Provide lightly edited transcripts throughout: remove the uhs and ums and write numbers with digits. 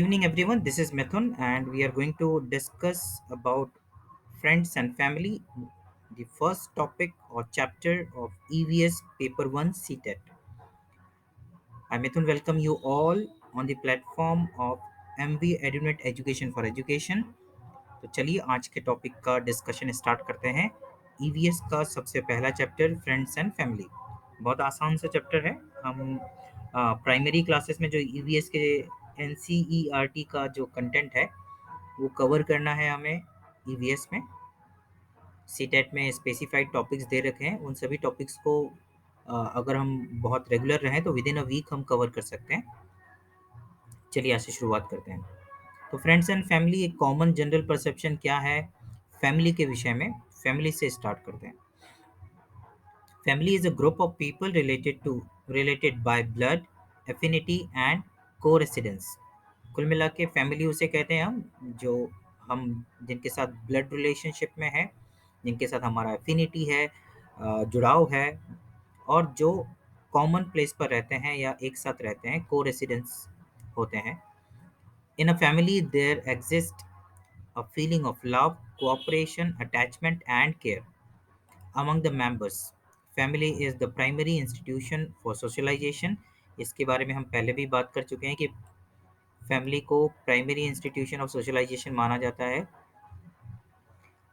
Evening everyone, this is Mithun and we are going to discuss about friends and family, the first topic or chapter of EVS paper 1 CTET. I Mithun welcome you all on the platform of MV EduNet Education for Education. तो चलिए आज के topic का discussion start करते हैं। EVS का सबसे पहला चैप्टर फ्रेंड्स एंड फैमिली, बहुत आसान सा चैप्टर है। हम प्राइमरी क्लासेस में जो ईवीएस के एनसीईआरटी का जो कंटेंट है वो कवर करना है हमें। ईवीएस में सीटेट में स्पेसिफाइड टॉपिक्स दे रखे हैं, उन सभी टॉपिक्स को अगर हम बहुत रेगुलर रहें तो विद इन अ वीक हम कवर कर सकते हैं। चलिए आज से शुरुआत करते हैं। तो फ्रेंड्स एंड फैमिली, एक कॉमन जनरल परसेप्शन क्या है फैमिली के विषय में, फैमिली से स्टार्ट करते हैं। Family is a group of people related by blood, affinity and को रेसिडेंस। कुल मिला के फैमिली उसे कहते हैं जो हम जिनके साथ ब्लड रिलेशनशिप में है, जिनके साथ हमारा एफिनिटी है, जुड़ाव है, और जो कॉमन प्लेस पर रहते हैं या एक साथ रहते हैं, को रेसिडेंस होते हैं। In a family there exist a feeling of love, cooperation, attachment, and care among the members. Family is the primary institution for socialization. इसके बारे में हम पहले भी बात कर चुके हैं कि फैमिली को प्राइमरी इंस्टीट्यूशन ऑफ सोशलाइजेशन माना जाता है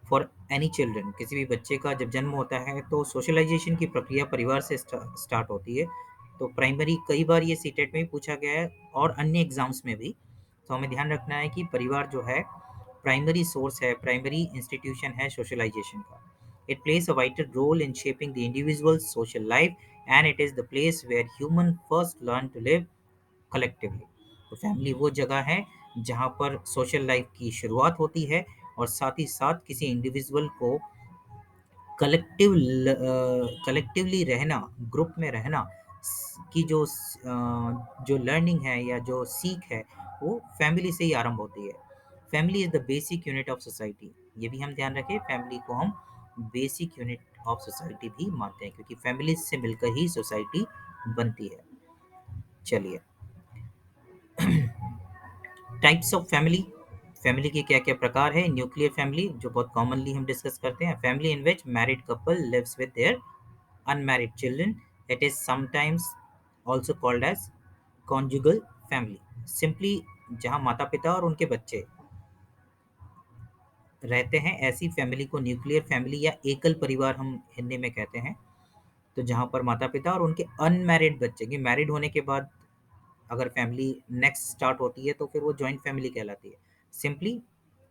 फॉर एनी चिल्ड्रन। किसी भी बच्चे का जब जन्म होता है तो सोशलाइजेशन की प्रक्रिया परिवार से स्टार्ट होती है। तो प्राइमरी कई बार ये सीटेट में भी पूछा गया है और अन्य एग्जाम्स में भी। तो हमें ध्यान रखना है कि परिवार जो है प्राइमरी सोर्स है, प्राइमरी इंस्टीट्यूशन है सोशलाइजेशन का। It place a vital role in shaping the individual social life and it is the place where human first learn to live collectively. तो फैमिली वो जगह है जहाँ पर सोशल लाइफ की शुरुआत होती है और साथ ही साथ किसी इंडिविजुअल को कलेक्टिवली रहना, ग्रुप में रहना की जो लर्निंग है या जो सीख है वो फैमिली से ही आरंभ होती है। Family is the basic unit of society. ये भी हम ध्यान रखें, फैमिली को हम बेसिक यूनिट ऑफ सोसाइटी भी मानते हैं क्योंकि फैमिली से मिलकर ही सोसाइटी बनती है। चलिए, टाइप्स ऑफ फैमिली। फैमिली के क्या क्या प्रकार है? न्यूक्लियर फैमिली जो बहुत कॉमनली हम डिस्कस करते हैं, family in which married couple lives with their unmarried children. It is sometimes also called as conjugal family. Simply जहाँ माता पिता और उनके बच्चे रहते हैं, ऐसी फैमिली को न्यूक्लियर फैमिली या एकल परिवार हम हिंदी में कहते हैं। तो जहाँ पर माता पिता और उनके अनमैरिड बच्चे, कि मैरिड होने के बाद अगर फैमिली नेक्स्ट स्टार्ट होती है तो फिर वो जॉइंट फैमिली कहलाती है। सिंपली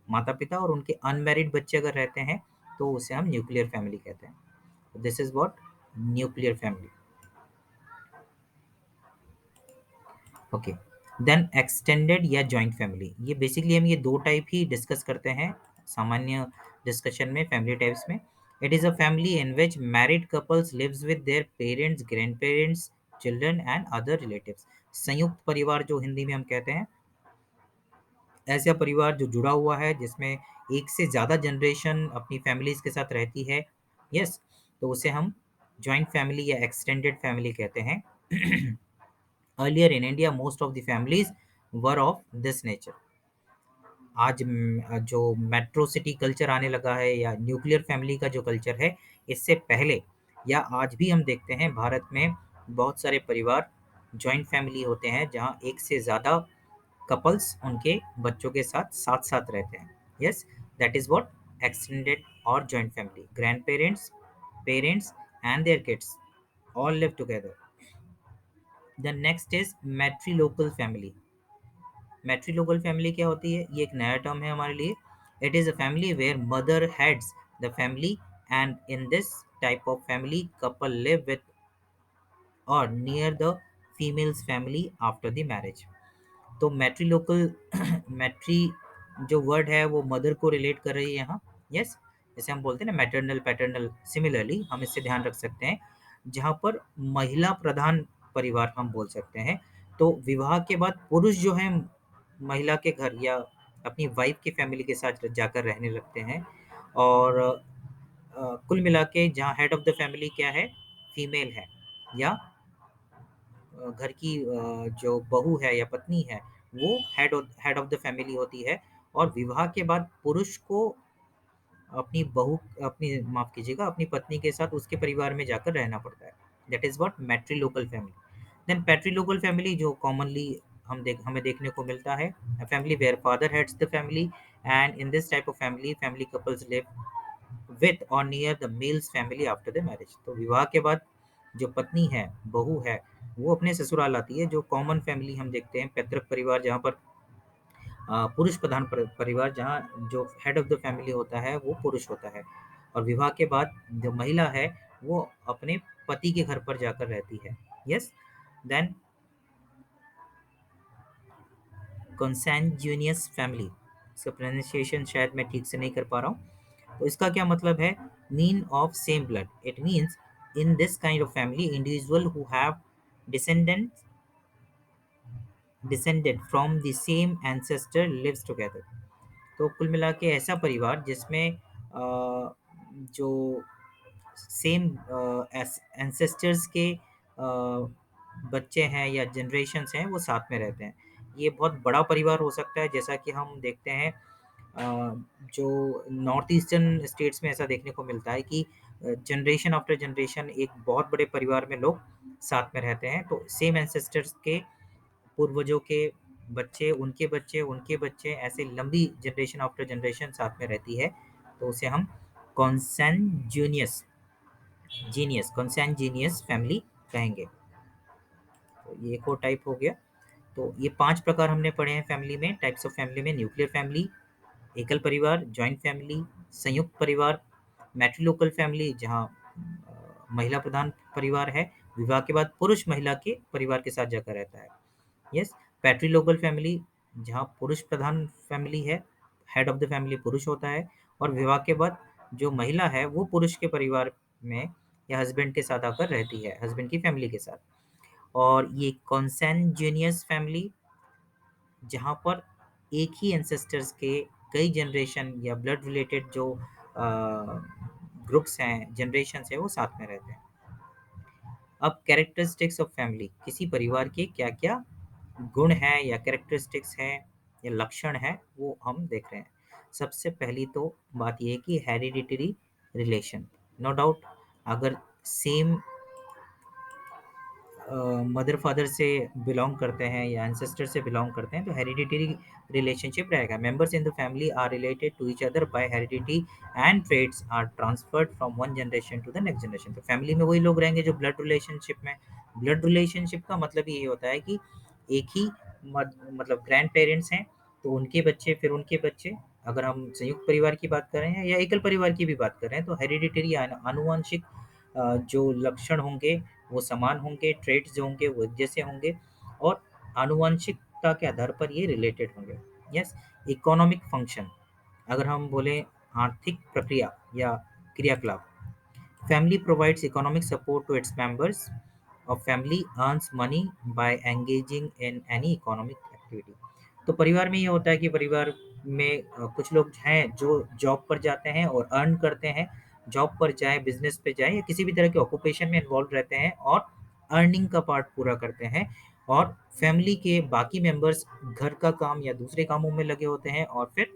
माता पिता और उनके अनमैरिड बच्चे अगर रहते हैं तो उसे हम न्यूक्लियर फैमिली कहते हैं। This is what nuclear family. Okay, then extended या जॉइंट फैमिली। ये बेसिकली हम ये दो टाइप ही डिस्कस करते हैं सामान्य डिस्कशन में फैमिली टाइप्स में। It is a family in which married couples lives with their parents, grandparents, children and other relatives. संयुक्त परिवार जो हिंदी में हम कहते हैं, ऐसा परिवार जो जुड़ा हुआ है जिसमें एक से ज़्यादा जनरेशन अपनी फैमिलीज के साथ रहती है। यस, तो उसे हम जॉइंट फैमिली या एक्सटेंडेड फैमिली कहते हैं। Earlier in India most of the families were of this nature. आज जो मेट्रो सिटी कल्चर आने लगा है या न्यूक्लियर फैमिली का जो कल्चर है, इससे पहले या आज भी हम देखते हैं भारत में बहुत सारे परिवार जॉइंट फैमिली होते हैं जहाँ एक से ज़्यादा कपल्स उनके बच्चों के साथ साथ साथ रहते हैं। Yes, that is what extended और joint family. Grand parents, parents and their kids all live together. The next is matrilocal family. Matrilocal family क्या होती है? ये एक नया टर्म है हमारे लिए। It is a family where mother heads the family and in this type of family couple live with or near the females family after the marriage. तो मैट्रीलोकल मैट्री जो वर्ड है वो मदर को रिलेट कर रही है यहाँ। यस, जैसे हम बोलते हैं ना मैटरनल पैटर्नल, सिमिलरली हम इससे ध्यान रख सकते हैं जहाँ पर महिला प्रधान परिवार हम बोल सकते हैं। तो विवाह के बाद पुरुष जो है महिला के घर या अपनी वाइफ की फैमिली के साथ जाकर रहने लगते हैं। और कुल मिला के जहाँ हेड ऑफ द फैमिली क्या है? फीमेल है, या घर की जो बहू है या पत्नी है वो हेड ऑफ द फैमिली होती है। और विवाह के बाद पुरुष को अपनी बहू अपनी माफ कीजिएगा अपनी पत्नी के साथ उसके परिवार में जाकर रहना पड़ता है। That is what matrilocal family. Then patrilocal family जो कॉमनली हमें देखने को मिलता है, family where father heads the family, and in this type of family family couples live with or near the males family after the marriage. तो विवाह के बाद जो पत्नी है, बहू है, वो अपने ससुराल आती है। जो कॉमन फैमिली हम देखते हैं पैतृक परिवार, जहाँ पर पुरुष प्रधान परिवार, जहाँ जो हेड ऑफ द फैमिली होता है वो पुरुष होता है। और विवाह के बाद जो महिला है वो अपने पति के घर पर जाकर रहती है। यस। देन कंसैंग्यूनियस फैमिली, इसका प्रोनाउंसिएशन शायद मैं ठीक से नहीं कर पा रहा हूँ। तो इसका क्या मतलब है? Mean of same blood. It means in this kind of family individual who have descendant descended from the same ancestor lives together. तो कुल मिला के ऐसा परिवार जिसमें जो सेम एंसेस्टर्स के बच्चे हैं या जनरेशन्स हैं वो साथ में रहते हैं। ये बहुत बड़ा परिवार हो सकता है, जैसा कि हम देखते हैं जो नॉर्थ ईस्टर्न स्टेट्स में ऐसा देखने को मिलता है कि जनरेशन आफ्टर जनरेशन एक बहुत बड़े परिवार में लोग साथ में रहते हैं। तो सेम एंसेस्टर्स के पूर्वजों के बच्चे, उनके बच्चे, उनके बच्चे, ऐसे लंबी जनरेशन आफ्टर जनरेशन साथ में रहती है। तो उसे हम कॉन्सैंग्यूनियस कॉन्सैंग्यूनियस फैमिली कहेंगे। तो ये एक और टाइप हो गया। तो ये 5 प्रकार हमने पढ़े हैं फैमिली में, टाइप्स ऑफ फैमिली में। न्यूक्लियर फैमिली, एकल परिवार, जॉइंट फैमिली, संयुक्त परिवार, मैट्रिलोकल फैमिली जहाँ महिला प्रधान परिवार है, विवाह के बाद पुरुष महिला के परिवार के साथ जाकर रहता है। यस। पैट्रिलोकल फैमिली जहाँ पुरुष प्रधान फैमिली है, हेड ऑफ द फैमिली पुरुष होता है, और विवाह के बाद जो महिला है वो पुरुष के परिवार में या हस्बैंड के साथ आकर रहती है, हस्बैंड की फैमिली के साथ। और ये कॉन्सैंग्यूनियस फैमिली जहाँ पर एक ही एंसेस्टर्स के कई जनरेशन या ब्लड रिलेटेड जो ग्रुप्स हैं, जनरेशन्स हैं, वो साथ में रहते हैं। अब कैरेक्टरिस्टिक्स ऑफ फैमिली, किसी परिवार के क्या क्या गुण हैं या कैरेक्टरिस्टिक्स हैं या लक्षण हैं, वो हम देख रहे हैं। सबसे पहली तो बात ये है कि हेरिडिटरी रिलेशन। नो डाउट, अगर सेम मदर फादर से बिलोंग करते हैं या एंसेस्टर से बिलोंग करते हैं तो हेरिडिटरी रिलेशनशिप रहेगा। Members in the family are related to each other by heredity and trades are transferred from one generation to the next generation. तो फैमिली में वही लोग रहेंगे जो ब्लड रिलेशनशिप में। ब्लड रिलेशनशिप का मतलब ये होता है कि एक ही मतलब ग्रैंड पेरेंट्स हैं तो उनके बच्चे, फिर उनके बच्चे। अगर हम संयुक्त परिवार की बात कर रहे हैं या एकल परिवार की भी बात कर रहे हैं तो हेरिडिटरी आनुवंशिक जो लक्षण होंगे वो समान होंगे, ट्रेड्स जो होंगे वो एक जैसे होंगे, और आनुवंशिकता के आधार पर ये रिलेटेड होंगे। यस। इकोनॉमिक फंक्शन, अगर हम बोले आर्थिक प्रक्रिया या क्रियाकलाप, family provides economic support to its members और family earns money by engaging in any economic activity. तो परिवार में ये होता है कि परिवार में कुछ लोग हैं जो जॉब पर जाते हैं और अर्न करते हैं। जॉब पर जाए, बिजनेस पे जाए या किसी भी तरह के ऑक्यूपेशन में इन्वॉल्व रहते हैं और अर्निंग का पार्ट पूरा करते हैं। और फैमिली के बाकी मेंबर्स घर का काम या दूसरे कामों में लगे होते हैं। और फिर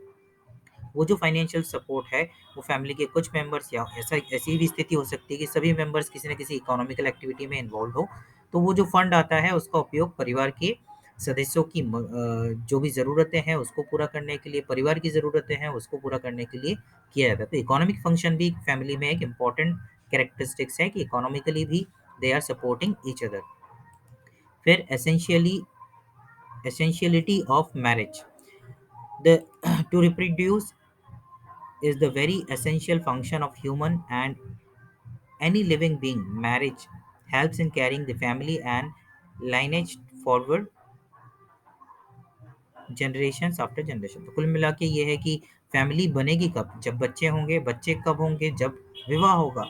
वो जो फाइनेंशियल सपोर्ट है वो फैमिली के कुछ मेंबर्स, या ऐसी भी स्थिति हो सकती है कि सभी मेंबर्स किसी न किसी इकोनॉमिकल एक्टिविटी में इन्वॉल्व हो, तो वो जो फंड आता है उसका उपयोग परिवार के सदस्यों की जो भी ज़रूरतें हैं उसको पूरा करने के लिए, परिवार की ज़रूरतें हैं उसको पूरा करने के लिए किया जाता है। तो इकोनॉमिक फंक्शन भी फैमिली में एक इम्पॉर्टेंट कैरेक्टरिस्टिक्स है कि इकोनॉमिकली भी they are supporting each other. फिर essentiality of marriage, the to reproduce is the very essential function of human and any living being. Marriage helps in carrying the family and lineage forward generations after generation। तो कुल मिला के ये है कि family बनेगी कब? जब बच्चे होंगे। बच्चे कब होंगे? जब विवाह होगा।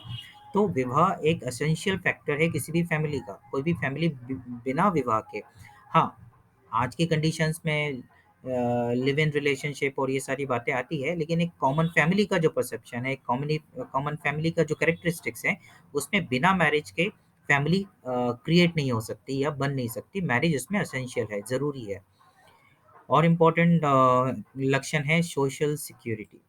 तो विवाह एक एसेंशियल फैक्टर है किसी भी फैमिली का। कोई भी फैमिली बिना विवाह के, हाँ, आज की कंडीशंस में लिव इन रिलेशनशिप और ये सारी बातें आती है, लेकिन एक कॉमन फैमिली का जो परसेप्शन है, एक कॉमन फैमिली का जो कैरेक्टरिस्टिक्स है, उसमें बिना मैरिज के फैमिली क्रिएट नहीं हो सकती या बन नहीं सकती। मैरिज उसमें एसेंशियल है, ज़रूरी है। और इम्पोर्टेंट लक्षण है social security.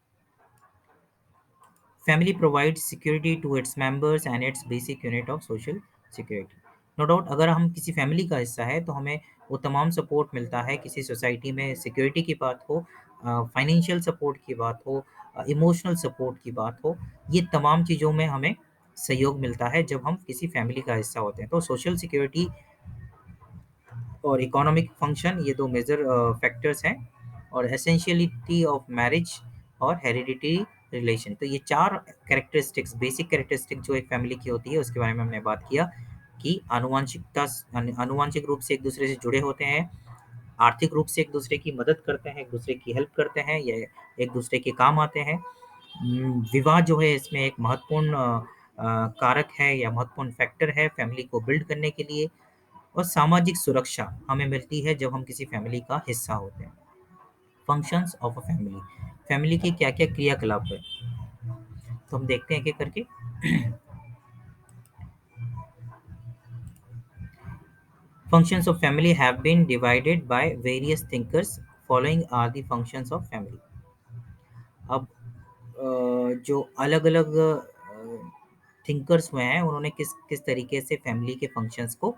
Family provides security to its members and its basic unit of social security. No doubt अगर हम किसी फैमिली का हिस्सा है तो हमें वो तमाम सपोर्ट मिलता है। किसी सोसाइटी में सिक्योरिटी की बात हो, फाइनेंशियल सपोर्ट की बात हो, इमोशनल सपोर्ट की बात हो, ये तमाम चीज़ों में हमें सहयोग मिलता है जब हम किसी फैमिली का हिस्सा होते हैं। तो सोशल सिक्योरिटी और इकोनॉमिक फंक्शन ये दो मेजर फैक्टर्स हैं। और एसेंशियलिटी ऑफ मैरिज और हेरिडिटी रिलेशन, तो ये चार कैरेक्टरिस्टिक्स, बेसिक कैरेक्टरिस्टिक जो एक फैमिली की होती है उसके बारे में हमने बात किया कि आनुवांशिक रूप से एक दूसरे से जुड़े होते हैं, आर्थिक रूप से एक दूसरे की मदद करते हैं, एक दूसरे की हेल्प करते हैं, या एक दूसरे के काम आते हैं। विवाह जो है इसमें एक महत्वपूर्ण कारक है या महत्वपूर्ण फैक्टर है फैमिली को बिल्ड करने के लिए। और सामाजिक सुरक्षा हमें मिलती है जब हम किसी फैमिली का हिस्सा होते हैं। Functions of a family, family के क्या क्या क्रियाकलाप है तो हम देखते हैं एक एक करके। Functions of family have been divided by various thinkers. Following are the functions of family. अब जो अलग अलग थिंकर्स हुए हैं उन्होंने किस किस तरीके से फैमिली के फंक्शंस को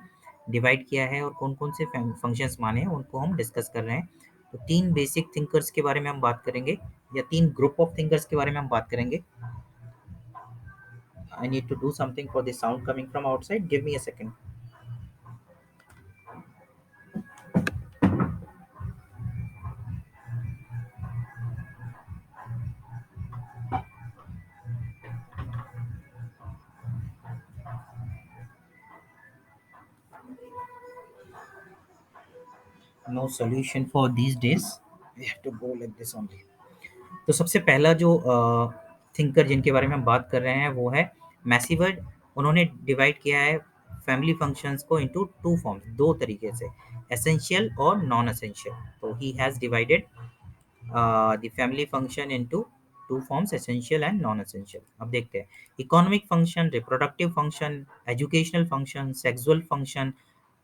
डिवाइड किया है और कौन कौन से फंक्शंस माने हैं उनको हम डिस्कस कर रहे हैं। तो तीन बेसिक थिंकर्स के बारे में हम बात करेंगे, या तीन ग्रुप ऑफ थिंकर्स के बारे में हम बात करेंगे। I need to do something for the sound coming from outside. Give me a second. No solution for these days. We have to go like this only. तो सबसे पहला जो थिंकर जिनके बारे में हम बात कर रहे हैं वो है मैसीवर्ड। उन्होंने डिवाइड किया है फैमिली फंक्शंस को इनटू टू फॉर्म्स, दो तरीके से, एसेंशियल और नॉन एसेंशियल। तो he has divided the family function into two forms, essential and non essential. अब देखते हैं economic function, reproductive function, educational function, sexual function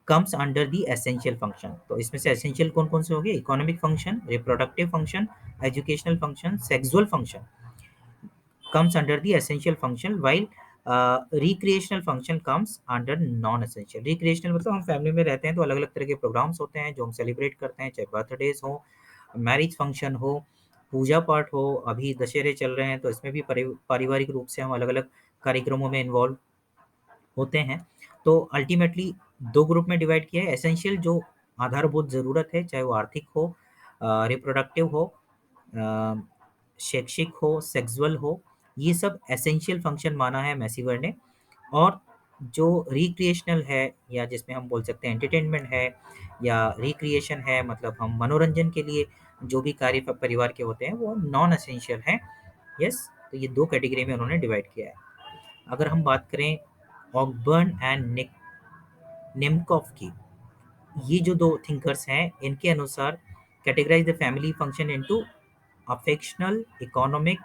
comes under the essential function. तो इसमें से एसेंशियल कौन कौन से हो गए? Economic function, reproductive function, educational function, sexual function comes under the essential function, while recreational function comes under non essential। recreational मतलब हम फैमिली में रहते हैं तो अलग अलग तरह के प्रोग्राम्स होते हैं जो हम सेलिब्रेट करते हैं, चाहे बर्थडेज हो, मैरिज फंक्शन हो, पूजा पाठ हो। अभी दशहरे चल रहे हैं तो इसमें भी पारिवारिक रूप से हम अलग अलग कार्यक्रमों में इन्वॉल्व होते हैं। तो अल्टीमेटली दो ग्रुप में डिवाइड किया है। एसेंशियल जो आधारभूत ज़रूरत है, चाहे वो आर्थिक हो, रिप्रोडक्टिव हो, अ, शैक्षिक हो, सेक्सुअल हो, ये सब एसेंशियल फंक्शन माना है मैसीवर ने। और जो रिक्रिएशनल है, या जिसमें हम बोल सकते हैं एंटरटेनमेंट है या रिक्रिएशन है, मतलब हम मनोरंजन के लिए जो भी कार्य परिवार के होते हैं वो नॉन एसेंशियल हैं। यस, तो ये दो कैटेगरी में उन्होंने डिवाइड किया है। अगर हम बात करें ऑकबर्न एंड निमकॉफ की, ये जो दो थिंकर्स हैं इनके अनुसार categorise the family function into affectional, economic,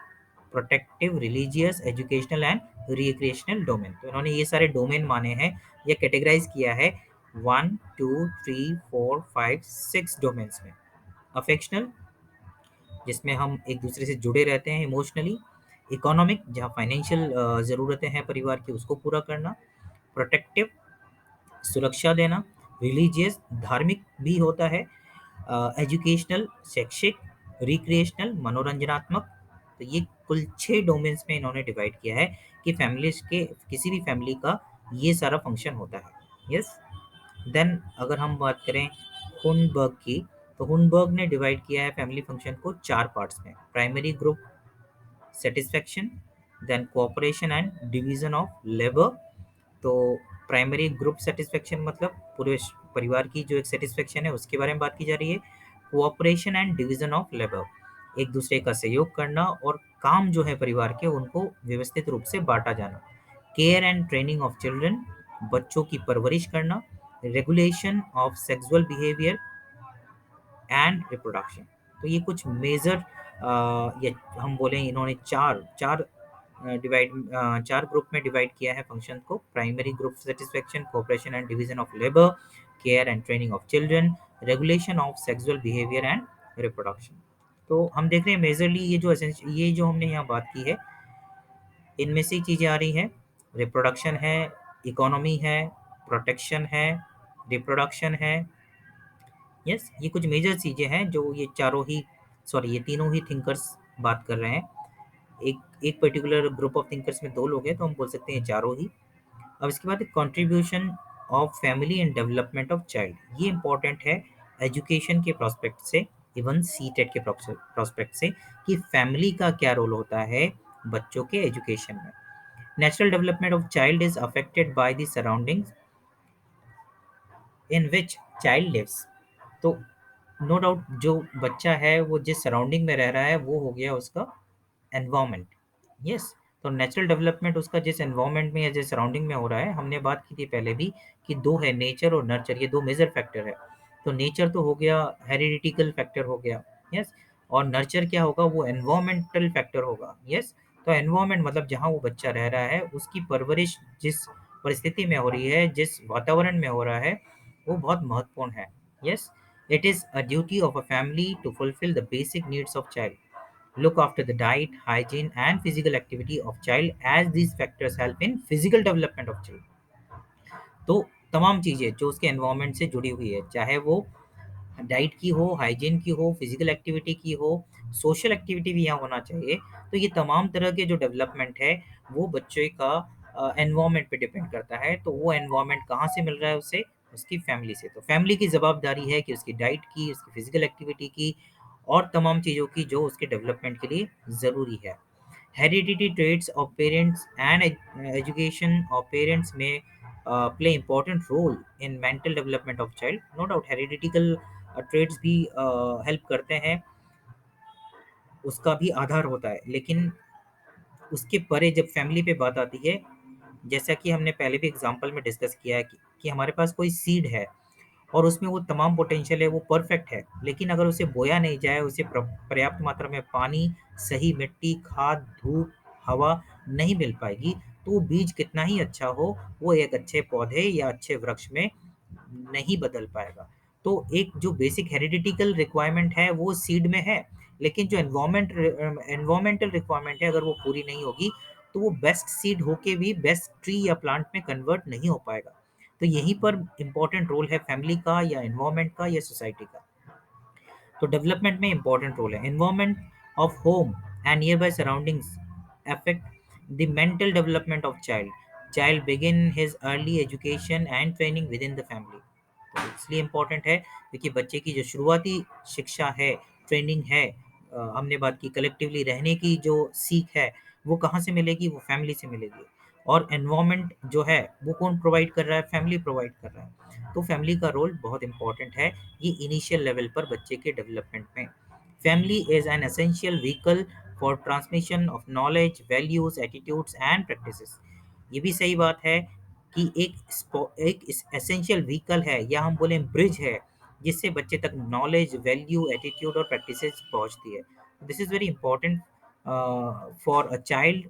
protective, religious, educational and recreational domain. तो इन्होंने ये सारे डोमेन माने हैं या कैटेगराइज किया है 1 2 3 4 5 6 डोमेन्स में। अफेक्शनल जिसमें हम एक दूसरे से जुड़े रहते हैं इमोशनली, इकोनॉमिक जहाँ फाइनेंशियल ज़रूरतें हैं परिवार की उसको पूरा करना, प्रोटेक्टिव सुरक्षा देना, रिलीजियस धार्मिक भी होता है, एजुकेशनल शैक्षिक, रिक्रिएशनल मनोरंजनात्मक। तो ये कुल 6 डोमेन्स में इन्होंने डिवाइड किया है कि फैमिलीज़ के किसी भी फैमिली का ये सारा फंक्शन होता है। यस। देन अगर हम बात करें हुनबर्ग की, तो हुनबर्ग ने डिवाइड किया है फैमिली फंक्शन को 4 पार्ट्स में। Primary group satisfaction, then cooperation and division of labour. तो प्राइमरी ग्रुप सेटिस्फेक्शन मतलब पूरे परिवार की जो एक सेटिस्फेक्शन है उसके बारे में बात की जा रही है। Cooperation and division of labour, एक दूसरे का सहयोग करना और काम जो है परिवार के उनको व्यवस्थित रूप से बांटा जाना। Care and training of children, बच्चों की परवरिश करना। Regulation of sexual behaviour and reproduction. तो ये कुछ मेजर, या हम बोलें इन्होंने चार चार डिवाइड चार ग्रुप में डिवाइड किया है फंक्शन को। Primary group satisfaction, cooperation and division of labour, care and training of children, regulation of sexual behaviour and reproduction. तो हम देख रहे हैं मेजरली ये जो हमने यहाँ बात की है, इनमें से ही चीज़ें आ रही हैं। रिप्रोडक्शन है, इकोनॉमी है, प्रोटेक्शन है, रिप्रोडक्शन है। यस, ये कुछ मेजर चीज़ें हैं जो ये चारों ही, सॉरी ये तीनों ही थिंकर्स बात कर रहे हैं। एक एक पर्टिकुलर ग्रुप ऑफ थिंकर्स में दो लोग हैं तो हम बोल सकते हैं चारों ही। अब इसके बाद contribution of family and development of child, ये इंपॉर्टेंट है एजुकेशन के प्रोस्पेक्ट से, इवन सीटेट के प्रोस्पेक्ट से, कि फैमिली का क्या रोल होता है बच्चों के एजुकेशन में। Natural development of child is affected by the surroundings in which child lives. तो नो डाउट जो बच्चा है वो जिस सराउंडिंग में रह रहा है वो हो गया उसका एनवायरनमेंट। यस, तो नेचुरल डेवलपमेंट उसका जिस एनवायरनमेंट में या जिस सराउंडिंग में हो रहा है, हमने बात की थी पहले भी कि दो है, नेचर और नर्चर, ये दो मेजर फैक्टर है। तो नेचर तो हो गया, हेरिडिटिकल फैक्टर हो गया। यस, और नर्चर क्या होगा, वो एनवायरमेंटल फैक्टर होगा। यस, तो एनवायरनमेंट मतलब जहाँ वो बच्चा रह रहा है उसकी परवरिश जिस परिस्थिति में हो रही है, जिस वातावरण में हो रहा है, वो बहुत महत्वपूर्ण है। Yes, it is a duty of a family to fulfil the basic needs of child, look after the diet, hygiene, and physical activity of child, as these factors help in physical development of child। तो तमाम चीज़ें जो उसके environment से जुड़ी हुई है, चाहे वो डाइट की हो, हाइजीन की हो, फिजिकल एक्टिविटी की हो, सोशल एक्टिविटी भी यहाँ होना चाहिए। तो ये तमाम तरह के जो डेवलपमेंट है वो बच्चे का एनवायरनमेंट पे डिपेंड करता है। तो वो एनवायरनमेंट कहाँ से मिल रहा है उसे, उसकी फैमिली से। तो फैमिली की जवाबदारी है कि उसकी डाइट की, उसकी फिजिकल एक्टिविटी की और तमाम चीज़ों की जो उसके डेवलपमेंट के लिए ज़रूरी है। Hereditary traits of parents and education of parents may play important role in mental development of child। No doubt hereditary traits भी हेल्प करते हैं, उसका भी आधार होता है। लेकिन उसके परे जब फैमिली पे बात आती है, जैसा कि हमने पहले भी एग्जांपल में डिस्कस किया है कि हमारे पास कोई सीड है और उसमें वो तमाम पोटेंशियल है, वो परफेक्ट है, लेकिन अगर उसे बोया नहीं जाए, उसे पर्याप्त मात्रा में पानी, सही मिट्टी, खाद, धूप, हवा नहीं मिल पाएगी, तो वो बीज कितना ही अच्छा हो, वो एक अच्छे पौधे या अच्छे वृक्ष में नहीं बदल पाएगा। तो एक जो बेसिक हेरिडिटिकल रिक्वायरमेंट है वो सीड में है, लेकिन जो एनवायरमेंटल रिक्वायरमेंट है अगर वो पूरी नहीं होगी, तो वो बेस्ट सीड होके भी बेस्ट ट्री या प्लांट में कन्वर्ट नहीं हो पाएगा। तो यहीं पर इम्पोर्टेंट रोल है फैमिली का या एनवायरनमेंट का या सोसाइटी का। तो डेवलपमेंट में इम्पोर्टेंट रोल है environment of home and near by surroundings affect the mental development of child. Child begin his early education and training with in the family. तो इसलिए इम्पोर्टेंट है क्योंकि बच्चे की जो शुरुआती शिक्षा है, ट्रेनिंग है, हमने बात की कलेक्टिवली रहने की जो सीख है, वो कहाँ से मिलेगी, वो फैमिली से मिलेगी। और एनवायरनमेंट जो है वो कौन प्रोवाइड कर रहा है, फैमिली प्रोवाइड कर रहा है। तो फैमिली का रोल बहुत इंपॉर्टेंट है ये इनिशियल लेवल पर बच्चे के डेवलपमेंट में। Family is an essential vehicle for transmission of knowledge, values, attitudes and practices. ये भी सही बात है कि एक एसेंशियल व्हीकल है या हम बोलें ब्रिज है, जिससे बच्चे तक नॉलेज, वैल्यू, एटीट्यूड और प्रैक्टिसेस पहुंचती है। This is very important for a child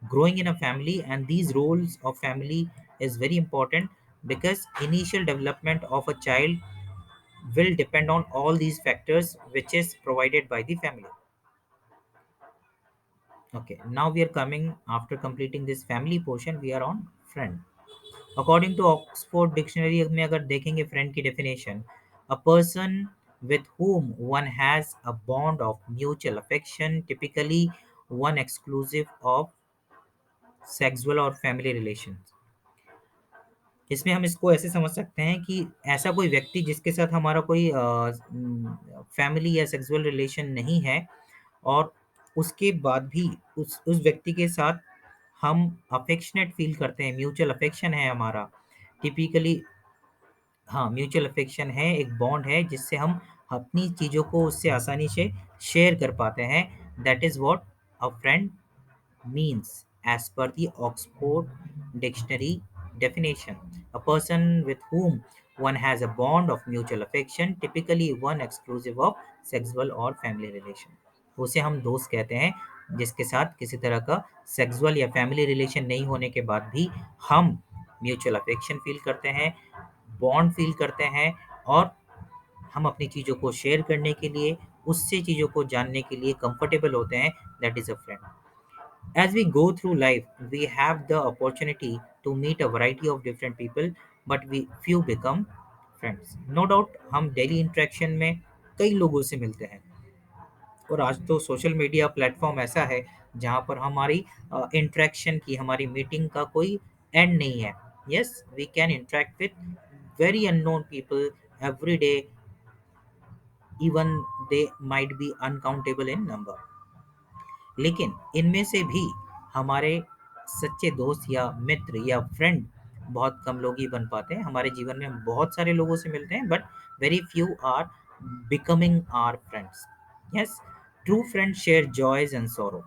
growing in a family, and these roles of family is very important because initial development of a child will depend on all these factors which is provided by the family। Okay, now we are coming, after completing this family portion we are on friend। According to Oxford Dictionary में अगर देखेंगे friend की definition, a person with whom one has a bond of mutual affection, typically one exclusive of sexual or family relations। इसमें हम इसको ऐसे समझ सकते हैं कि ऐसा कोई व्यक्ति जिसके साथ हमारा कोई फैमिली या सेक्सुअल रिलेशन नहीं है, और उसके बाद भी उस व्यक्ति के साथ हम अफेक्शनेट फील करते हैं, म्यूचुअल अफेक्शन है हमारा। टिपिकली हाँ, म्यूचुअल अफेक्शन है, एक बॉन्ड है जिससे हम अपनी चीज़ों को उससे आसानी से शेयर कर पाते हैं। That is what a friend means as per the Oxford Dictionary definition: a person with whom one has a bond of mutual affection, typically one exclusive of sexual or family relation। उसे हम दोस्त कहते हैं जिसके साथ किसी तरह का सेक्सुअल या फैमिली रिलेशन नहीं होने के बाद भी हम म्यूचुअल अफेक्शन फील करते हैं, बॉन्ड फील करते हैं, और हम अपनी चीज़ों को शेयर करने के लिए, उससे चीज़ों को जानने के लिए कंफर्टेबल होते हैं, that is a friend. As we go through life, we have the opportunity to meet a variety of different people, but we few become friends. No doubt, हम डेली इंटरेक्शन में कई लोगों से मिलते हैं, और आज तो सोशल मीडिया प्लेटफॉर्म ऐसा है जहाँ पर हमारी इंटरेक्शन की, हमारी मीटिंग का कोई एंड नहीं है। Yes, we can interact with very unknown people every day, even they might be uncountable in number. लेकिन इनमें से भी हमारे सच्चे दोस्त या मित्र या फ्रेंड बहुत कम लोग ही बन पाते हैं। हमारे जीवन में हम बहुत सारे लोगों से मिलते हैं, but very few are becoming our friends. Yes, true friend share joys and sorrow.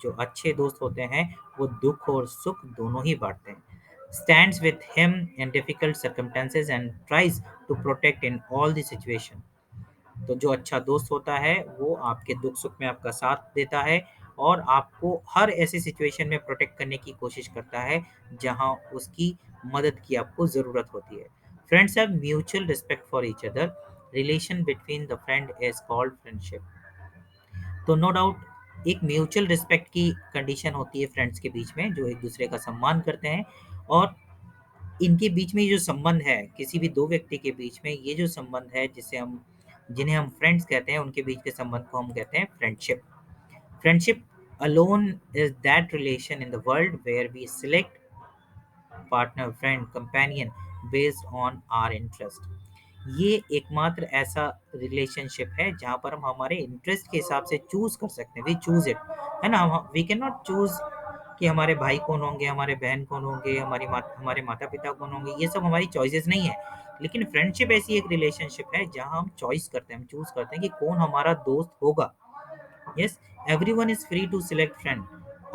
जो अच्छे दोस्त होते हैं वो दुख और सुख दोनों ही बांटते हैं। Stands with him in difficult circumstances and tries to protect in all the situation. तो जो अच्छा दोस्त होता है वो आपके दुख सुख में आपका साथ देता है, और आपको हर ऐसी सिचुएशन में प्रोटेक्ट करने की कोशिश करता है जहां उसकी मदद की आपको ज़रूरत होती है। Friends have mutual respect for each other. Relation between the friend is called friendship. तो नो डाउट एक म्यूचुअल रिस्पेक्ट की कंडीशन होती है फ्रेंड्स के बीच में, जो एक दूसरे का सम्मान करते हैं। और इनके बीच में ये जो संबंध है, किसी भी दो व्यक्ति के बीच में ये जो संबंध है, जिन्हें हम फ्रेंड्स कहते हैं, उनके बीच के संबंध को हम कहते हैं friendship. Friendship alone is that relation in the world where we select partner, friend, companion based on our interest. ये एकमात्र ऐसा रिलेशनशिप है जहाँ पर हम हमारे इंटरेस्ट के हिसाब से चूज कर सकते हैं, वी चूज इट, है ना। वी कैन नॉट चूज कि हमारे भाई कौन होंगे, हमारे बहन कौन होंगे, हमारे माता पिता कौन होंगे, ये सब हमारी चॉइसेस नहीं है। लेकिन फ्रेंडशिप ऐसी एक रिलेशनशिप है जहाँ हम चॉइस करते हैं, हम चूज करते हैं कि कौन हमारा दोस्त होगा। Yes, everyone is free to select friend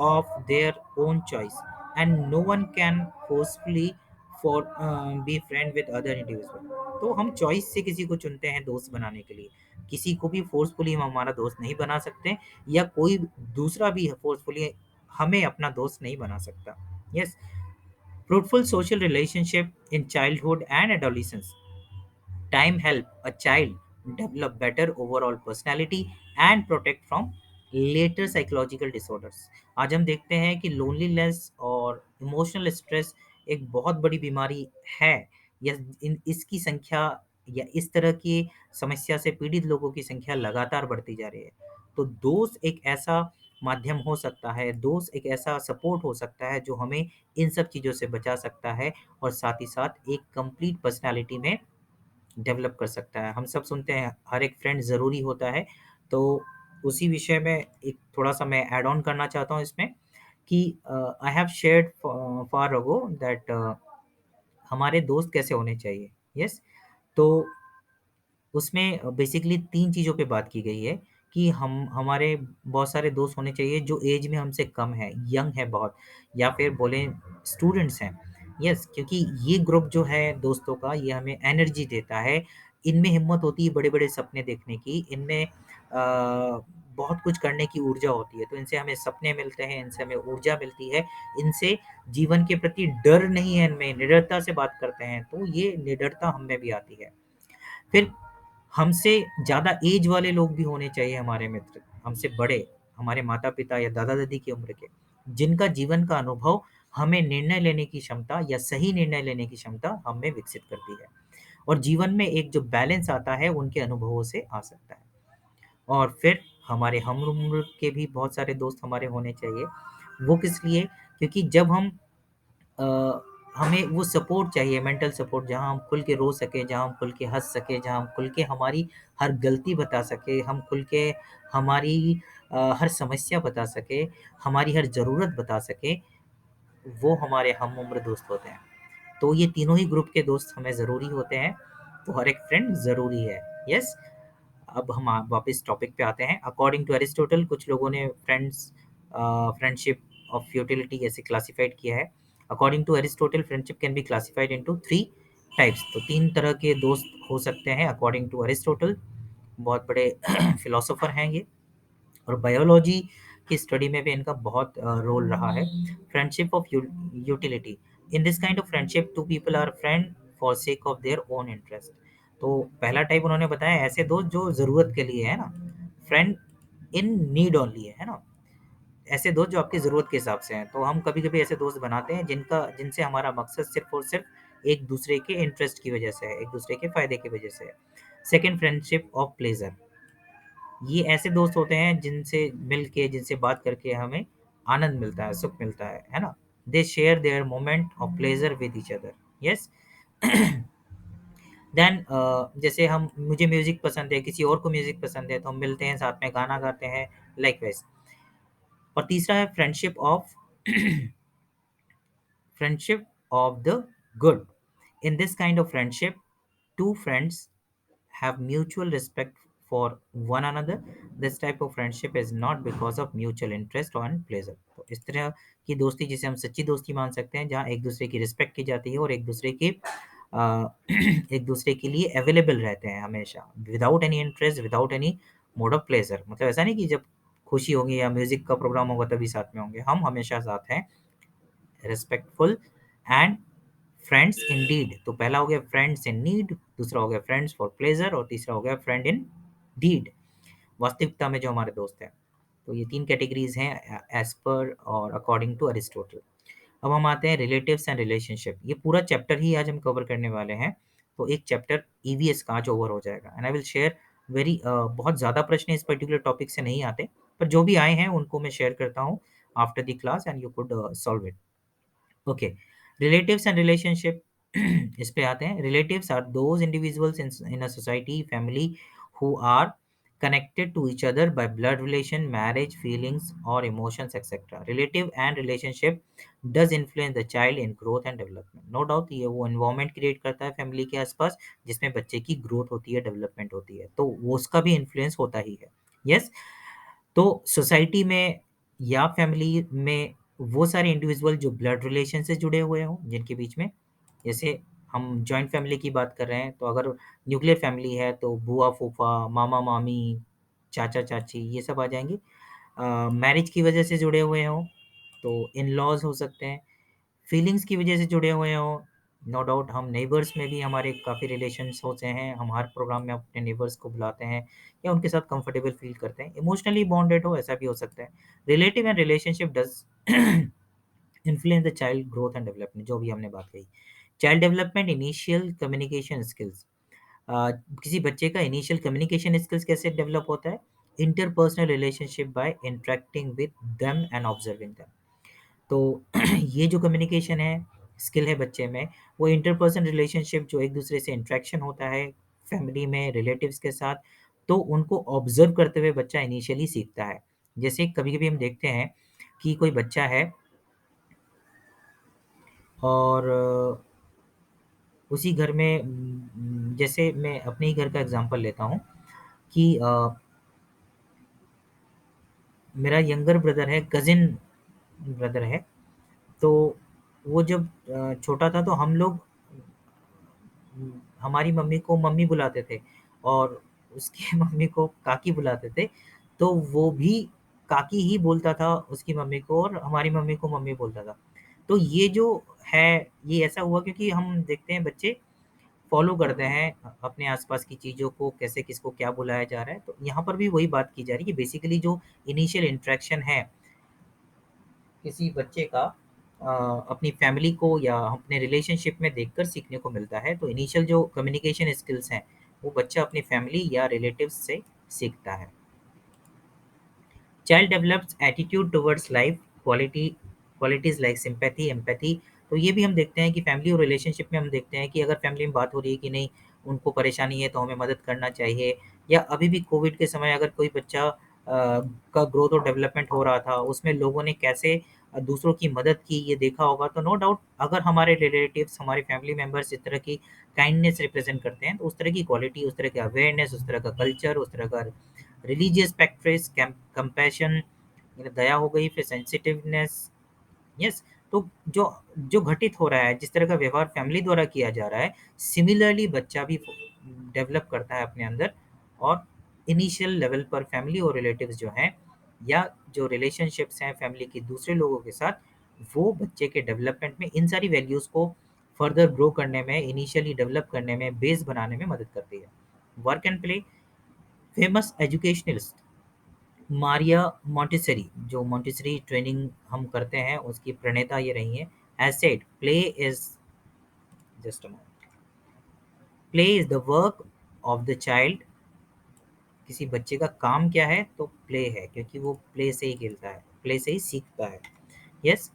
of their own choice, and no one can forcefully be friend with other individual. तो हम चॉइस से किसी को चुनते हैं दोस्त बनाने के लिए। किसी को भी फोर्सफुली हम हमारा दोस्त नहीं बना सकते, या कोई दूसरा भी फोर्सफुली हमें अपना दोस्त नहीं बना सकता। Yes, fruitful social relationship in childhood and adolescence. Time help a child develop better overall personality and protect from later psychological disorders. आज हम देखते हैं कि लोनलीनेस और इमोशनल स्ट्रेस एक बहुत बड़ी बीमारी है, या इसकी संख्या, या इस तरह की समस्या से पीड़ित लोगों की संख्या लगातार बढ़ती जा रही है। तो दोस्त एक ऐसा माध्यम हो सकता है, दोस्त एक ऐसा सपोर्ट हो सकता है जो हमें इन सब चीज़ों से बचा सकता है, और साथ ही साथ एक कंप्लीट पर्सनालिटी में डेवलप कर सकता है। हम सब सुनते हैं हर एक फ्रेंड ज़रूरी होता है। तो उसी विषय में एक थोड़ा-सा मैं ऐड ऑन करना चाहता हूँ इसमें, कि I have shared far ago that हमारे दोस्त कैसे होने चाहिए। यस, तो उसमें बेसिकली 3 चीज़ों पे बात की गई है कि हम हमारे बहुत सारे दोस्त होने चाहिए जो ऐज में हमसे कम है, यंग है बहुत, या फिर बोलें स्टूडेंट्स हैं। यस, क्योंकि ये ग्रुप जो है दोस्तों का, ये हमें एनर्जी देता है। इनमें हिम्मत होती है बड़े-बड़े सपने देखने की, इनमें बहुत कुछ करने की ऊर्जा होती है। तो इनसे हमें सपने मिलते हैं, इनसे हमें ऊर्जा मिलती है, इनसे जीवन के प्रति डर नहीं है, इनमें निडरता से बात करते हैं, तो ये निडरता हम में भी आती है। फिर हमसे ज़्यादा एज वाले लोग भी होने चाहिए हमारे मित्र, हमसे बड़े, हमारे माता-पिता या दादा-दादी की उम्र के, जिनका जीवन का अनुभव हमें निर्णय लेने की क्षमता या सही निर्णय लेने की क्षमता हम में विकसित करती है। और जीवन में एक जो बैलेंस आता है, उनके अनुभवों से आ सकता है। और फिर हमारे हम उम्र के भी बहुत सारे दोस्त हमारे होने चाहिए। वो किस लिए? क्योंकि जब हम अ, हमें वो सपोर्ट चाहिए, मेंटल सपोर्ट, जहाँ हम खुल के रो सकें, जहाँ हम खुल के हँस सकें, जहाँ हम खुल के हमारी हर गलती बता सकें, हम खुल के हमारी हर समस्या बता सकें, हमारी हर ज़रूरत बता सकें, वो हमारे हम उम्र दोस्त होते हैं। तो ये तीनों ही ग्रुप के दोस्त हमें ज़रूरी होते हैं, तो हर एक फ्रेंड ज़रूरी है। यस, अब हम वापस टॉपिक पे आते हैं। अकॉर्डिंग टू एरिस्टोटल, कुछ लोगों ने फ्रेंडशिप ऑफ फ्यूटिलिटी ऐसे क्लासिफाइड किया है। According to Aristotle, friendship can be classified into 3 types. तो 3 तरह के दोस्त हो सकते हैं अकॉर्डिंग टू एरिस्टोटल। बहुत बड़े फिलोसोफर हैं ये, और बायोलॉजी की स्टडी में भी इनका बहुत रोल रहा है। Friendship of utility, in this kind of friendship two people are friend for sake of their own interest. तो पहला टाइप उन्होंने बताया ऐसे दोस्त जो जरूरत के लिए है ना, फ्रेंड इन नीड ओनली है ना, ऐसे दोस्त जो आपकी ज़रूरत के हिसाब से हैं। तो हम कभी-कभी ऐसे दोस्त बनाते हैं जिनसे हमारा मकसद सिर्फ़ और सिर्फ़ एक दूसरे के इंटरेस्ट की वज़ह से है, एक दूसरे के फ़ायदे की वज़ह से है। Second, friendship of pleasure. ये ऐसे दोस्त होते हैं जिनसे मिल के, जिनसे बात करके हमें आनंद मिलता है, सुख मिलता है ना? They share their moment of pleasure with each other. Yes. Then जैसे हम मुझे म्यूज़िक पसंद है, किसी और को म्यूज़िक पसंद है, तो हम मिलते हैं, साथ में गाना गाते हैं, लाइकवाइज़। और तीसरा है friendship of the good. In this kind of friendship, two friends have mutual respect for one another. This type of friendship is not because of mutual interest or pleasure. तो इस तरह की दोस्ती जिसे हम सच्ची दोस्ती मान सकते हैं, जहाँ एक दूसरे की रिस्पेक्ट की जाती है और एक दूसरे के एक दूसरे के लिए अवेलेबल रहते हैं हमेशा, without any interest, without any mode of pleasure. मतलब ऐसा नहीं कि जब खुशी होगी या म्यूजिक का प्रोग्राम होगा तभी साथ में होंगे, हम हमेशा साथ हैं। Respectful and friends in deed. तो पहला हो गया फ्रेंड्स इन नीड, दूसरा हो गया फ्रेंड्स फॉर प्लेजर, और तीसरा हो गया फ्रेंड इन डीड, वास्तविकता में जो हमारे दोस्त हैं। तो ये तीन कैटेगरीज हैं एज पर और अकॉर्डिंग टू अरिस्टोटल। अब हम आते हैं रिलेटिव्स एंड रिलेशनशिप। ये पूरा चैप्टर ही आज हम कवर करने वाले हैं। तो एक चैप्टर ईवीएस का आज ओवर हो जाएगा and I will share very बहुत ज़्यादा प्रश्न इस पर्टिकुलर टॉपिक से नहीं आते, पर जो भी आए हैं उनको मैं शेयर करता हूँ after the class and you could solve it. Okay, relatives and relationship. इस पे आते हैं। Relatives are those individuals in a society, family who are connected to each other by blood relation, marriage, feelings or emotions, etc. Relative and relationship does influence the child in growth and development. No doubt ये वो environment create करता है family के आसपास जिसमें बच्चे की growth होती है, डेवलपमेंट होती है, तो वो उसका भी इन्फ्लुएंस होता ही है। यस। तो सोसाइटी में या फैमिली में वो सारे इंडिविजुअल जो ब्लड रिलेशन से जुड़े हुए हों, जिनके बीच में, जैसे हम जॉइंट फैमिली की बात कर रहे हैं, तो अगर न्यूक्लियर फैमिली है तो बुआ फूफा, मामा मामी, चाचा चाची, ये सब आ जाएंगे। मैरिज की वजह से जुड़े हुए हों तो इन लॉज हो सकते हैं। फीलिंग्स की वजह से जुड़े हुए हों, नो डाउट हम नेबर्स में भी हमारे काफ़ी रिलेशंस होते हैं, हम हर प्रोग्राम में अपने नेबर्स को बुलाते हैं या उनके साथ कंफर्टेबल फील करते हैं। इमोशनली बॉन्डेड हो, ऐसा भी हो सकता है। Relative and relationship does influence the child growth and development, जो भी हमने बात कही। Child development, initial communication skills. किसी बच्चे का इनिशियल कम्युनिकेशन स्किल्स कैसे डेवलप होता है? Interpersonal relationship by interacting with them and observing them. तो ये जो कम्युनिकेशन है, स्किल है बच्चे में, वो इंटरपर्सनल रिलेशनशिप, जो एक दूसरे से इंटरेक्शन होता है फैमिली में, रिलेटिव्स के साथ, तो उनको ऑब्जर्व करते हुए बच्चा इनिशियली सीखता है। जैसे कभी-कभी हम देखते हैं कि कोई बच्चा है और उसी घर में जैसे मैं अपने ही घर का एग्ज़ाम्पल लेता हूँ कि मेरा यंगर ब्रदर है, कज़िन ब्रदर है, तो वो जब छोटा था तो हम लोग हमारी मम्मी को मम्मी बुलाते थे और उसकी मम्मी को काकी बुलाते थे। तो वो भी काकी ही बोलता था उसकी मम्मी को और हमारी मम्मी को मम्मी बोलता था। तो ये जो है, ये ऐसा हुआ क्योंकि हम देखते हैं बच्चे फ़ॉलो करते हैं अपने आस-पास की चीज़ों को, कैसे किसको क्या बुलाया जा रहा है। तो यहाँ पर भी वही बात की जा रही है कि बेसिकली जो इनिशियल इंटरेक्शन है किसी बच्चे का अपनी फैमिली को या अपने रिलेशनशिप में देखकर सीखने को मिलता है। तो इनिशियल जो कम्युनिकेशन स्किल्स हैं, वो बच्चा अपनी फैमिली या रिलेटिव्स से सीखता है। Child develops attitude towards life, qualities like sympathy, empathy. तो ये भी हम देखते हैं कि फैमिली और रिलेशनशिप में हम देखते हैं कि अगर फैमिली में बात हो रही है कि नहीं, उनको परेशानी है तो हमें मदद करना चाहिए, या अभी भी कोविड के समय अगर कोई बच्चा का ग्रोथ और डेवलपमेंट हो रहा था, उसमें लोगों ने कैसे दूसरों की मदद की, ये देखा होगा। तो नो डाउट अगर हमारे रिलेटिव्स, हमारे फैमिली मेंबर्स इस तरह की काइंडनेस रिप्रेजेंट करते हैं, तो उस तरह की क्वालिटी, उस तरह की अवेयरनेस, उस तरह का कल्चर, उस तरह का रिलीजियस प्रैक्टिस, कंपैशन, दया हो गई, फिर सेंसिटिवनेस। यस। तो जो जो घटित हो रहा है, जिस तरह का व्यवहार फैमिली द्वारा किया जा रहा है, सिमिलरली बच्चा भी डेवलप करता है अपने अंदर। और इनिशियल लेवल पर फैमिली और रिलेटिव्स जो हैं, या जो रिलेशनशिप्स हैं फैमिली के दूसरे लोगों के साथ, वो बच्चे के डेवलपमेंट में इन सारी वैल्यूज़ को फर्दर ग्रो करने में, इनिशियली डेवलप करने में, बेस बनाने में मदद करती है। Work and play, famous educationalist Maria Montessori, जो मॉन्टेसरी ट्रेनिंग हम करते हैं उसकी प्रणेता ये रही हैं, as said play is just a play is the work of the child. किसी बच्चे का काम क्या है तो प्ले है, क्योंकि वो प्ले से ही खेलता है, प्ले से ही सीखता है। Yes,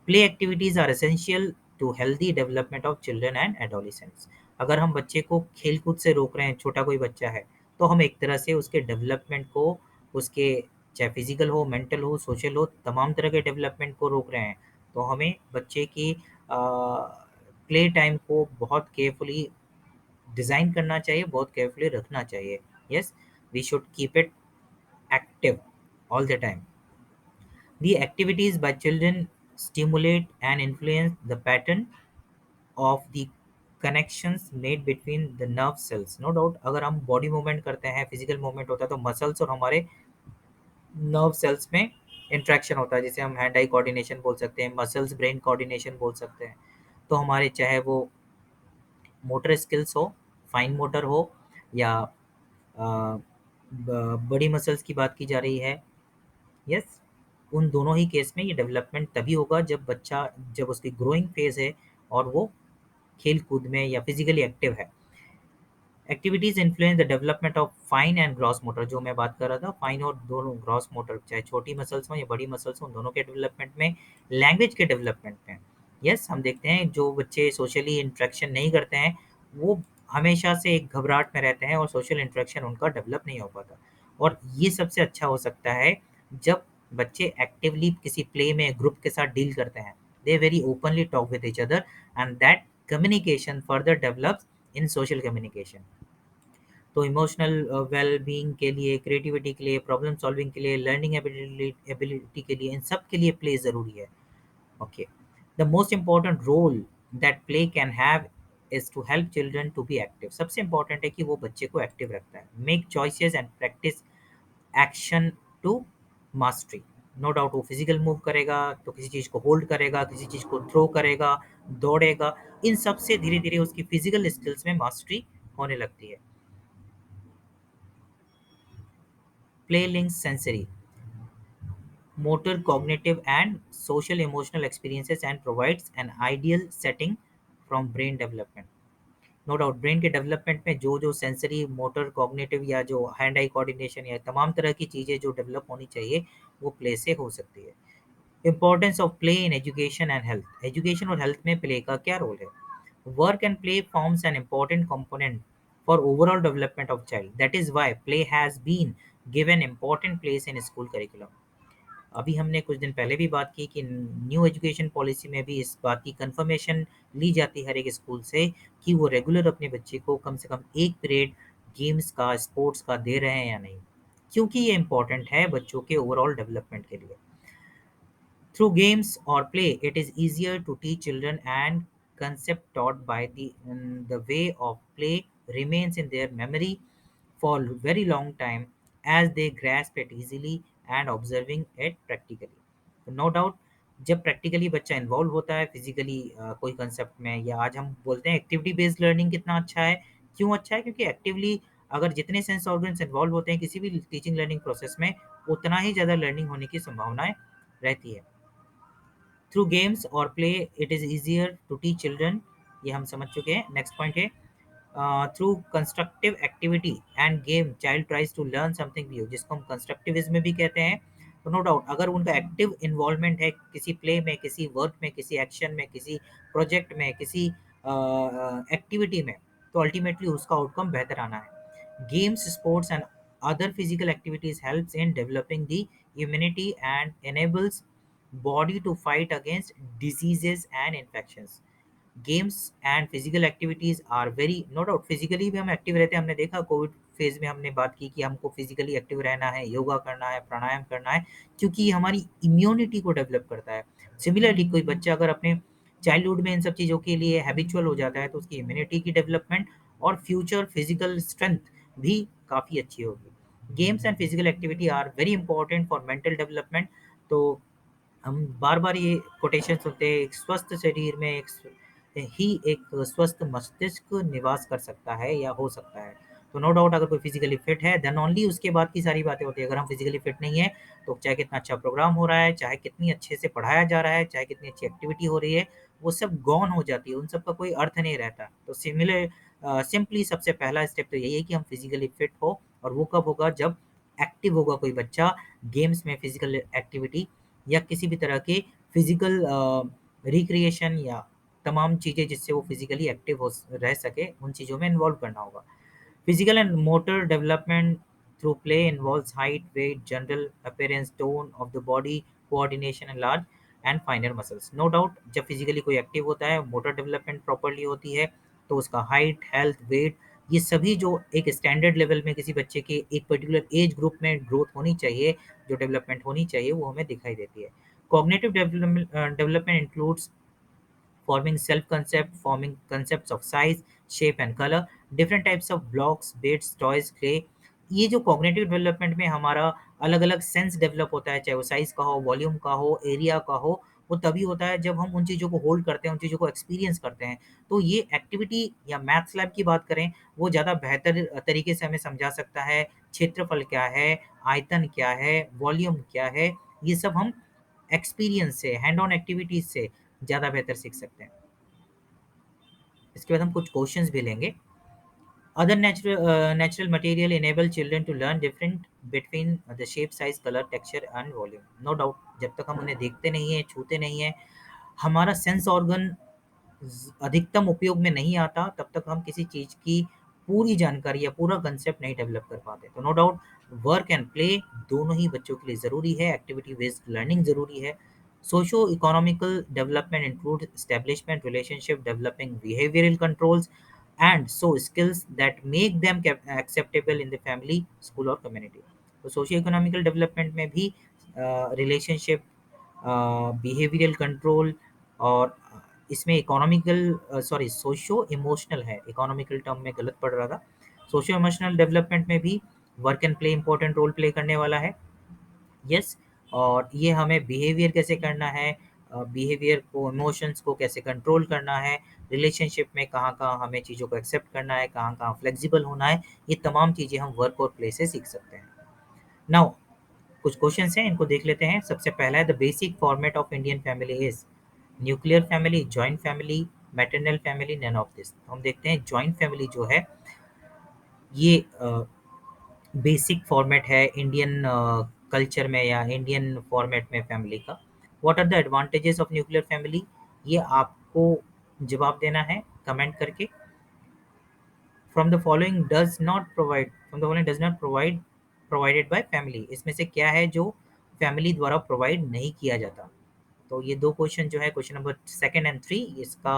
play activities are essential to healthy development of children and adolescents. अगर हम बच्चे को खेल कूद से रोक रहे हैं, छोटा कोई बच्चा है, तो हम एक तरह से उसके डेवलपमेंट को, उसके चाहे फिजिकल हो, मेंटल हो, सोशल हो, तमाम तरह के डेवलपमेंट को रोक रहे हैं। तो हमें बच्चे की प्ले टाइम को बहुत केयरफुली डिज़ाइन करना चाहिए, बहुत केयरफुली रखना चाहिए। Yes, we should keep it active all the time. The activities by children stimulate and influence the pattern of the connections made between the nerve cells. No doubt, अगर हम body movement करते हैं, physical movement होता है, तो muscles और हमारे nerve cells में इंट्रैक्शन होता है, जिसे हम हैंड आई कोऑर्डिनेशन बोल सकते हैं, मसल्स ब्रेन कोऑर्डिनेशन बोल सकते हैं। तो हमारे चाहे वो मोटर स्किल्स हो, फाइन मोटर हो, या बड़ी मसल्स की बात की जा रही है, यस, उन दोनों ही केस में ये डेवलपमेंट तभी होगा जब उसकी ग्रोइंग फेज है और वो खेल कूद में या फिजिकली एक्टिव है। Activities influence the development of fine and gross motor, जो मैं बात कर रहा था, फाइन और दोनों ग्रॉस मोटर, चाहे छोटी मसल्स हो या बड़ी मसल्स हो, दोनों के डेवलपमेंट में, लैंग्वेज के डेवलपमेंट में। यस, हम देखते हैं जो बच्चे सोशली इंटरेक्शन नहीं करते हैं, वो हमेशा से एक घबराहट में रहते हैं और सोशल इंटरेक्शन उनका डेवलप नहीं हो पाता। और ये सबसे अच्छा हो सकता है जब बच्चे एक्टिवली किसी प्ले में ग्रुप के साथ डील करते हैं, they very openly talk with each other, and that communication further develops in social communication. तो इमोशनल वेल बीइंग के लिए, क्रिएटिविटी के लिए, प्रॉब्लम सॉल्विंग के लिए, लर्निंग एबिलिटी एबिलिटी के लिए, इन सब के लिए प्ले ज़रूरी है। Okay, the most important role that play can have is to help children to be active. सबसे इंपॉर्टेंट है कि वो बच्चे को एक्टिव रखता है। Make choices and practice action to mastery. No doubt वो फिजिकल मूव करेगा तो किसी चीज़ को होल्ड करेगा, किसी चीज़ को थ्रो करेगा, दौड़ेगा, इन सब से धीरे धीरे उसकी फिजिकल स्किल्स में मास्टरी होने लगती है। Play links sensory, motor, cognitive, and social emotional experiences and provides an ideal setting from brain development. No doubt brain के डेवलपमेंट में जो जो सेंसरी, मोटर, कॉग्निटिव या जो हैंड आई कोऑर्डिनेशन या तमाम तरह की चीज़ें जो डेवलप होनी चाहिए, वो प्ले से हो सकती है। Importance of play in education and health. Education और हेल्थ में प्ले का क्या रोल है? Work and play forms an important component for overall development of child. That is why play has been given important place in school curriculum. अभी हमने कुछ दिन पहले भी बात की कि न्यू एजुकेशन पॉलिसी में भी इस बात की कंफर्मेशन ली जाती है हर एक स्कूल से कि वो रेगुलर अपने बच्चे को कम से कम एक पीरियड गेम्स का, स्पोर्ट्स का दे रहे हैं या नहीं, क्योंकि ये इम्पोर्टेंट है बच्चों के ओवरऑल डेवलपमेंट के लिए। Through games or play, it is easier to teach children, and concept taught by the way of play remains in their memory for very long time as they grasp it easily and observing it practically. No doubt, जब practically बच्चा involve होता है physically कोई concept में, या आज हम बोलते हैं एक्टिविटी बेस्ड लर्निंग कितना अच्छा है, क्यों अच्छा है? क्योंकि एक्टिवली अगर जितने सेंस ऑर्गन्स इन्वॉल्व होते हैं किसी भी टीचिंग लर्निंग प्रोसेस में, उतना ही ज़्यादा लर्निंग होने की संभावनाएं रहती है। थ्रू गेम्स और play it is easier to teach children, ये हम समझ चुके हैं। नेक्स्ट पॉइंट है through constructive activity and game child tries to learn something new, जिसको हम कंस्ट्रक्टिविज्म में भी कहते हैं। तो नो डाउट अगर उनका एक्टिव इन्वॉल्वमेंट है किसी प्ले में, किसी वर्क में, किसी एक्शन में, किसी प्रोजेक्ट में, किसी एक्टिविटी में, तो अल्टीमेटली उसका आउटकम बेहतर आना है। Games, sports and other physical activities helps in developing the immunity and enables body to fight against diseases and infections. Games and physical activities are very, no doubt physically भी हम active रहते हैं। हमने देखा Covid phase में हमने बात की कि हमको फिजिकली एक्टिव रहना है, योगा करना है, प्राणायाम करना है, क्योंकि ये हमारी इम्यूनिटी को डेवलप करता है। सिमिलरली कोई बच्चा अगर अपने चाइल्डहुड में इन सब चीज़ों के लिए हैबिचुअल हो जाता है, तो उसकी इम्यूनिटी की डेवलपमेंट और फ्यूचर फिजिकल स्ट्रेंथ भी काफ़ी अच्छी होगी। Games and physical activity are very important for mental development. तो हम बार बार ये कोटेशन सुनते हैं, एक स्वस्थ शरीर में ही एक स्वस्थ मस्तिष्क निवास कर सकता है या हो सकता है। तो नो डाउट अगर कोई फिजिकली फिट है देन ओनली उसके बाद की सारी बातें होती है। अगर हम फिजिकली फिट नहीं है तो चाहे कितना अच्छा प्रोग्राम हो रहा है, चाहे कितनी अच्छे से पढ़ाया जा रहा है, चाहे कितनी अच्छी एक्टिविटी हो रही है, वो सब गौन हो जाती है, उन सब का कोई अर्थ नहीं रहता। तो सिंपली सबसे पहला स्टेप तो यही है कि हम फिजिकली फिट हो, और वो कब होगा जब एक्टिव होगा कोई बच्चा गेम्स में, फिजिकल एक्टिविटी या किसी भी तरह के फिजिकल रिक्रिएशन या तमाम चीज़ें जिससे वो फिजिकली एक्टिव हो रह सके, उन चीज़ों में इन्वॉल्व करना होगा। Physical and motor development through play involves height, weight, general appearance, tone of the body, coordination and large and finer muscles. No doubt जब फिजिकली कोई एक्टिव होता है, मोटर डेवलपमेंट प्रॉपर्ली होती है, तो उसका हाइट, हेल्थ, वेट, ये सभी जो एक स्टैंडर्ड लेवल में किसी बच्चे के एक पर्टिकुलर एज ग्रुप में ग्रोथ होनी चाहिए, जो डेवलपमेंट होनी चाहिए, वो हमें दिखाई देती है। Cognitive development includes forming self-concept, forming concepts of size, shape and color, different types of blocks, bits, toys, clay। ये जो कॉग्निटिव डेवलपमेंट में हमारा अलग अलग सेंस डेवलप होता है, चाहे वो साइज का हो, वॉल्यूम का हो, एरिया का हो, वो तभी होता है जब हम उन चीज़ों को होल्ड करते हैं, उन चीज़ों को एक्सपीरियंस करते हैं। तो ये एक्टिविटी या मैथ्स लैब की बात करें, वो ज़्यादा बेहतर तरीके से हमें समझा सकता है। क्षेत्रफल क्या है, आयतन क्या है, वॉल्यूम क्या है, ये सब हम एक्सपीरियंस से, हैंड ऑन एक्टिविटीज से ज़्यादा बेहतर सीख सकते हैं। इसके बाद हम कुछ क्वेश्चंस भी लेंगे। Other natural material enable children to learn different between the shape, size, colour, texture and volume. No doubt जब तक हम उन्हें देखते नहीं हैं, छूते नहीं हैं, हमारा सेंस ऑर्गन अधिकतम उपयोग में नहीं आता, तब तक हम किसी चीज़ की पूरी जानकारी या पूरा कंसेप्ट नहीं डेवलप कर पाते। तो no doubt work and play दोनों ही बच्चों के लिए ज़रूरी है, एक्टिविटी बेस्ड लर्निंग ज़रूरी है। Socio economical development include establishment relationship, developing behavioural controls and so skills that make them acceptable in the family, school और कम्युनिटी। तो सोशियो इकोनॉमिकल डेवलपमेंट में भी रिलेशनशिप, बिहेवियरल कंट्रोल, और इसमें इकोनॉमिकल सॉरी सोशो इमोशनल है, economical term में गलत पढ़ रहा था। सोशो इमोशनल डेवलपमेंट में भी work and play important role play करने वाला है। यस। और ये हमें बिहेवियर कैसे करना है, बिहेवियर को, इमोशंस को कैसे कंट्रोल करना है, रिलेशनशिप में कहाँ कहाँ हमें चीज़ों को एक्सेप्ट करना है, कहाँ कहाँ फ्लेक्सिबल होना है, ये तमाम चीज़ें हम वर्क और प्ले से सीख सकते हैं। नाउ कुछ क्वेश्चंस हैं, इनको देख लेते हैं। सबसे पहला है the basic format of Indian family is nuclear family, joint family, maternal family, none of this. हम देखते हैं जॉइंट फैमिली जो है ये बेसिक फॉर्मेट है इंडियन कल्चर में या इंडियन फॉर्मेट में फैमिली का। What are the advantages of nuclear family, ये आपको जवाब देना है कमेंट करके। From the following does not provide provided by family, इसमें से क्या है जो फैमिली द्वारा प्रोवाइड नहीं किया जाता। तो ये दो क्वेश्चन जो है, question number second and three, इसका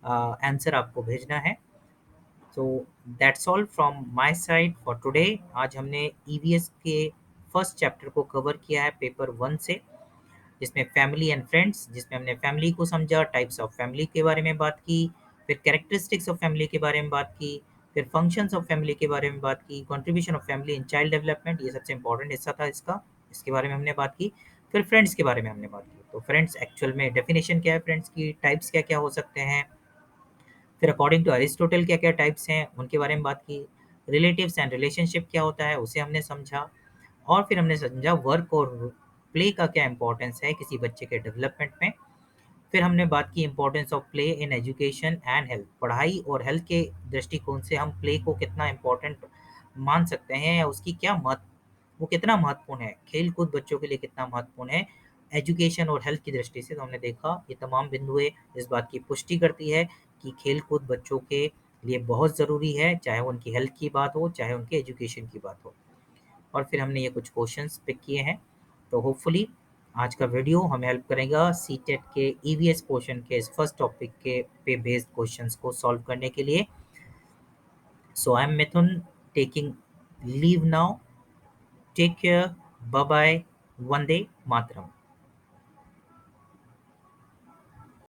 आंसर आपको भेजना है। So that's all from my side for today. आज हमने ईवीएस के फर्स्ट चैप्टर को कवर किया है पेपर वन से, जिसमें फैमिली एंड फ्रेंड्स, जिसमें हमने फैमिली को समझा, टाइप्स ऑफ फैमिली के बारे में बात की, फिर कैरेक्टरिस्टिक्स ऑफ फैमिली के बारे में बात की, फिर फंक्शंस ऑफ फैमिली के बारे में बात की, contribution of family in child development, ये सबसे इंपॉर्टेंट हिस्सा था इसका, इसके बारे में हमने बात की। फिर फ्रेंड्स के बारे में हमने बात की, तो फ्रेंड्स एक्चुअल में डेफिनेशन क्या है, फ्रेंड्स की टाइप्स क्या क्या हो सकते हैं, फिर अकॉर्डिंग टू अरिस्टोटल क्या क्या टाइप्स हैं उनके बारे में बात की, रिलेटिव्स एंड रिलेशनशिप क्या होता है उसे हमने समझा, और फिर हमने समझा वर्क और प्ले का क्या इंपॉर्टेंस है किसी बच्चे के डेवलपमेंट में। फिर हमने बात की importance of play in education and health, पढ़ाई और हेल्थ के दृष्टिकोण से हम प्ले को कितना इम्पोर्टेंट मान सकते हैं, या उसकी क्या महत्व, वो कितना महत्वपूर्ण है, खेल कूद बच्चों के लिए कितना महत्वपूर्ण है एजुकेशन और हेल्थ की दृष्टि से। तो हमने देखा ये तमाम बिंदुएं इस बात की पुष्टि करती है कि खेल कूद बच्चों के लिए बहुत ज़रूरी है, चाहे वो उनकी हेल्थ की बात हो, चाहे उनके एजुकेशन की बात हो। और फिर हमने ये कुछ क्वेश्चंस पिक किए हैं। तो होपफुली आज का वीडियो हमें हेल्प करेगा सीटेट के ईवीएस पोर्शन के इस फर्स्ट टॉपिक के पे बेस्ड क्वेश्चंस को सॉल्व करने के लिए। So I am Mithun taking leave now. Take care, bye bye, वंदे मातरम।